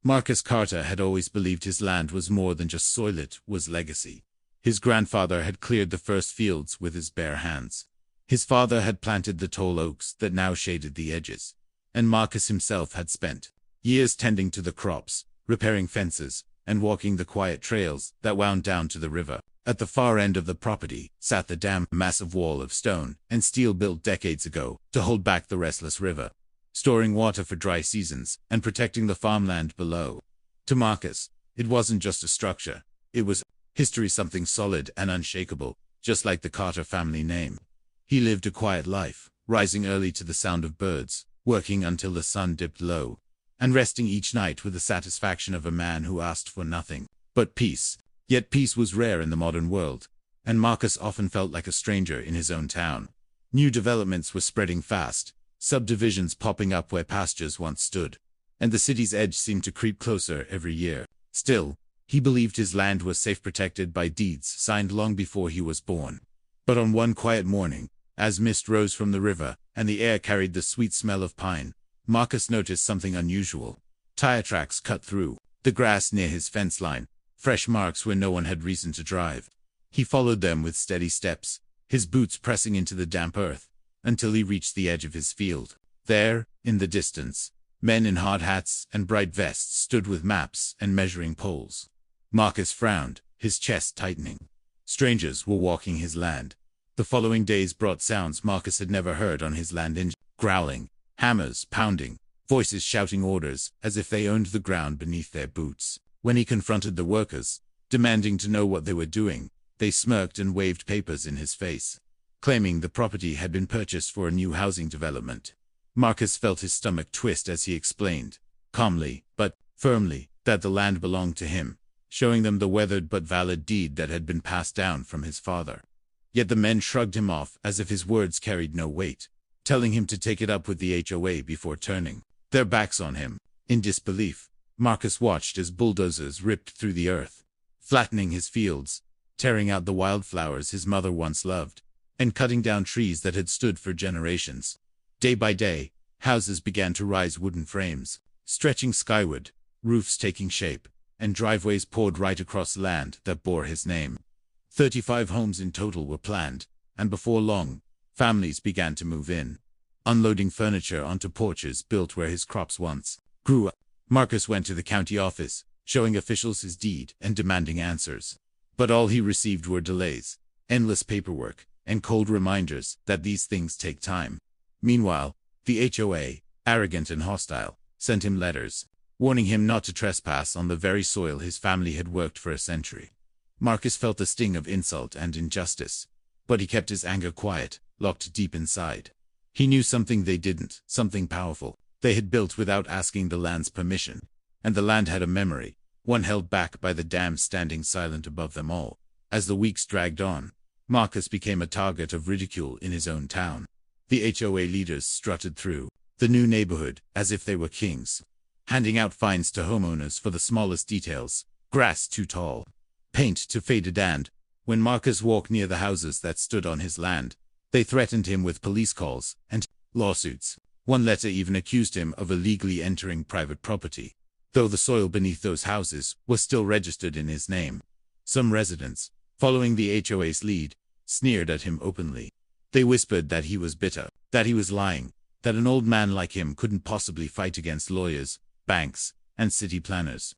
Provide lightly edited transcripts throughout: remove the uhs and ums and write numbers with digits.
Marcus Carter had always believed his land was more than just soil, it was legacy. His grandfather had cleared the first fields with his bare hands. His father had planted the tall oaks that now shaded the edges. And Marcus himself had spent years tending to the crops, repairing fences, and walking the quiet trails that wound down to the river. At the far end of the property sat the dam, a massive wall of stone and steel built decades ago to hold back the restless river, storing water for dry seasons and protecting the farmland below. To Marcus, it wasn't just a structure. It was history, something solid and unshakable, just like the Carter family name. He lived a quiet life, rising early to the sound of birds, working until the sun dipped low, and resting each night with the satisfaction of a man who asked for nothing but peace. Yet peace was rare in the modern world, and Marcus often felt like a stranger in his own town. New developments were spreading fast, subdivisions popping up where pastures once stood, and the city's edge seemed to creep closer every year. Still, he believed his land was safe, protected by deeds signed long before he was born. But on one quiet morning, as mist rose from the river and the air carried the sweet smell of pine, Marcus noticed something unusual. Tire tracks cut through the grass near his fence line, fresh marks where no one had reason to drive. He followed them with steady steps, his boots pressing into the damp earth, until he reached the edge of his field. There, in the distance, men in hard hats and bright vests stood with maps and measuring poles. Marcus frowned, his chest tightening. Strangers were walking his land. The following days brought sounds Marcus had never heard on his land: growling, hammers pounding, voices shouting orders as if they owned the ground beneath their boots. When he confronted the workers, demanding to know what they were doing, they smirked and waved papers in his face, claiming the property had been purchased for a new housing development. Marcus felt his stomach twist as he explained, calmly but firmly, that the land belonged to him, showing them the weathered but valid deed that had been passed down from his father. Yet the men shrugged him off as if his words carried no weight, telling him to take it up with the HOA before turning their backs on him. In disbelief, Marcus watched as bulldozers ripped through the earth, flattening his fields, tearing out the wildflowers his mother once loved, and cutting down trees that had stood for generations. Day by day, houses began to rise, wooden frames stretching skyward, roofs taking shape, and driveways poured right across land that bore his name. 35 homes in total were planned, and before long, families began to move in, unloading furniture onto porches built where his crops once grew. Marcus went to the county office, showing officials his deed and demanding answers. But all he received were delays, endless paperwork, and cold reminders that these things take time. Meanwhile, the HOA, arrogant and hostile, sent him letters, warning him not to trespass on the very soil his family had worked for a century. Marcus felt the sting of insult and injustice, but he kept his anger quiet, locked deep inside. He knew something they didn't, something powerful. They had built without asking the land's permission, and the land had a memory, one held back by the dam standing silent above them all. As the weeks dragged on, Marcus became a target of ridicule in his own town. The HOA leaders strutted through the new neighborhood as if they were kings, handing out fines to homeowners for the smallest details: grass too tall, paint too faded, and, when Marcus walked near the houses that stood on his land, they threatened him with police calls and lawsuits. One letter even accused him of illegally entering private property, though the soil beneath those houses was still registered in his name. Some residents, following the HOA's lead, sneered at him openly. They whispered that he was bitter, that he was lying, that an old man like him couldn't possibly fight against lawyers, banks, and city planners.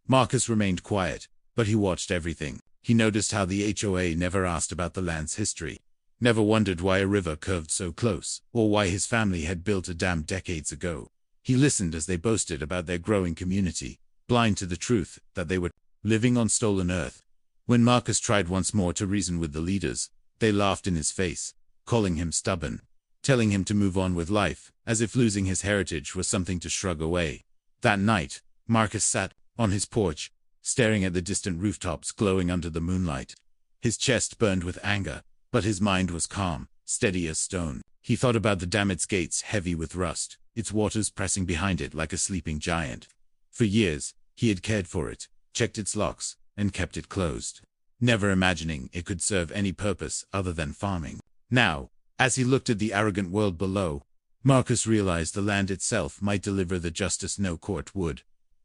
Marcus remained quiet, but he watched everything. He noticed how the HOA never asked about the land's history, never wondered why a river curved so close, or why his family had built a dam decades ago. He listened as they boasted about their growing community, blind to the truth that they were living on stolen earth. When Marcus tried once more to reason with the leaders, they laughed in his face, calling him stubborn, telling him to move on with life, as if losing his heritage was something to shrug away. That night, Marcus sat on his porch, staring at the distant rooftops glowing under the moonlight. His chest burned with anger, but his mind was calm, steady as stone. He thought about the dam, its gates heavy with rust, its waters pressing behind it like a sleeping giant. For years, he had cared for it, checked its locks, and kept it closed, never imagining it could serve any purpose other than farming. Now, as he looked at the arrogant world below, Marcus realized the land itself might deliver the justice no court would.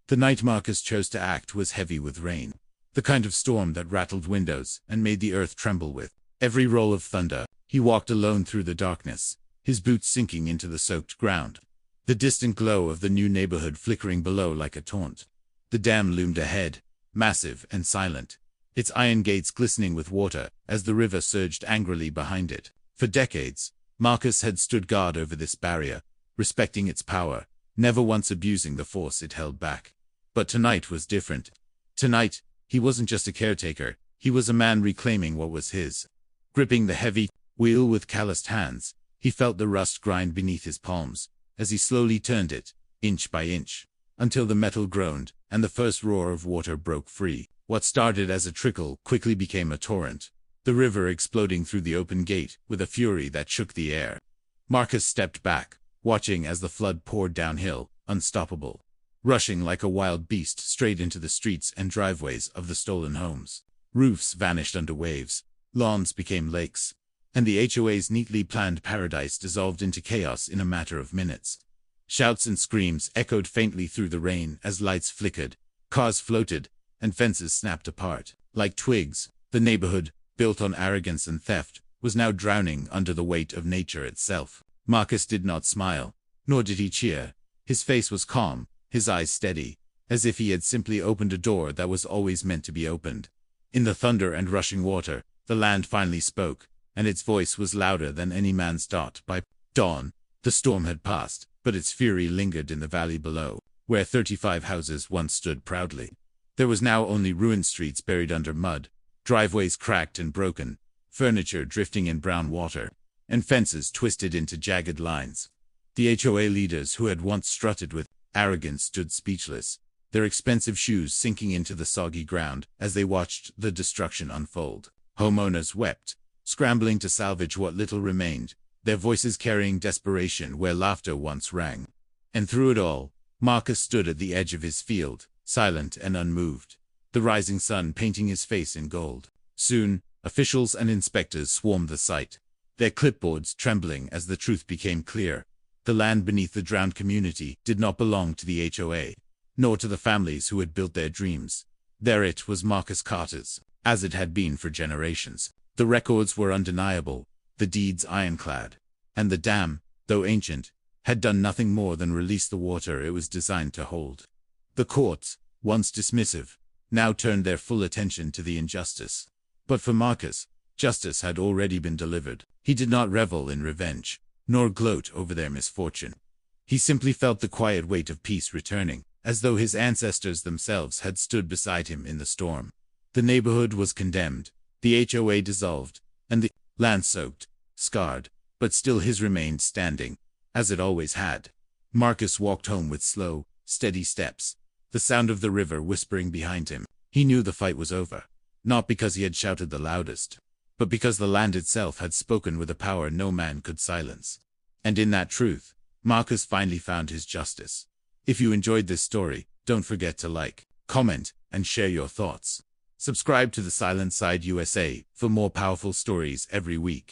The night Marcus chose to act was heavy with rain. The kind of storm that rattled windows and made the earth tremble with every roll of thunder. He walked alone through the darkness, his boots sinking into the soaked ground. The distant glow of the new neighborhood flickering below like a taunt. The dam loomed ahead, massive and silent, its iron gates glistening with water as the river surged angrily behind it. For decades, Marcus had stood guard over this barrier, respecting its power, never once abusing the force it held back. But tonight was different. Tonight, he wasn't just a caretaker, he was a man reclaiming what was his. Gripping the heavy wheel with calloused hands, he felt the rust grind beneath his palms, as he slowly turned it, inch by inch, until the metal groaned, and the first roar of water broke free. What started as a trickle quickly became a torrent, the river exploding through the open gate with a fury that shook the air. Marcus stepped back, watching as the flood poured downhill, unstoppable, rushing like a wild beast straight into the streets and driveways of the stolen homes. Roofs vanished under waves, lawns became lakes, and the HOA's neatly planned paradise dissolved into chaos in a matter of minutes. Shouts and screams echoed faintly through the rain as lights flickered, cars floated, and fences snapped apart. Like twigs, the neighborhood, built on arrogance and theft, was now drowning under the weight of nature itself. Marcus did not smile, nor did he cheer. His face was calm, his eyes steady, as if he had simply opened a door that was always meant to be opened. In the thunder and rushing water, the land finally spoke, and its voice was louder than any man's thought. By dawn, the storm had passed, but its fury lingered in the valley below, where 35 houses once stood proudly. There was now only ruined streets buried under mud, driveways cracked and broken, furniture drifting in brown water, and fences twisted into jagged lines. The HOA leaders who had once strutted with arrogance stood speechless, their expensive shoes sinking into the soggy ground as they watched the destruction unfold. Homeowners wept, scrambling to salvage what little remained, their voices carrying desperation where laughter once rang. And through it all, Marcus stood at the edge of his field, silent and unmoved, the rising sun painting his face in gold. Soon, officials and inspectors swarmed the site, their clipboards trembling as the truth became clear. The land beneath the drowned community did not belong to the HOA, nor to the families who had built their dreams. There it was Marcus Carter's, as it had been for generations. The records were undeniable, the deeds ironclad, and the dam, though ancient, had done nothing more than release the water it was designed to hold. The courts, once dismissive, now turned their full attention to the injustice. But for Marcus, justice had already been delivered. He did not revel in revenge, nor gloat over their misfortune. He simply felt the quiet weight of peace returning, as though his ancestors themselves had stood beside him in the storm. The neighborhood was condemned, the HOA dissolved, and the land soaked, scarred, but still his remained standing, as it always had. Marcus walked home with slow, steady steps, the sound of the river whispering behind him. He knew the fight was over, not because he had shouted the loudest, but because the land itself had spoken with a power no man could silence. And in that truth, Marcus finally found his justice. If you enjoyed this story, don't forget to like, comment, and share your thoughts. Subscribe to The Silent Side USA for more powerful stories every week.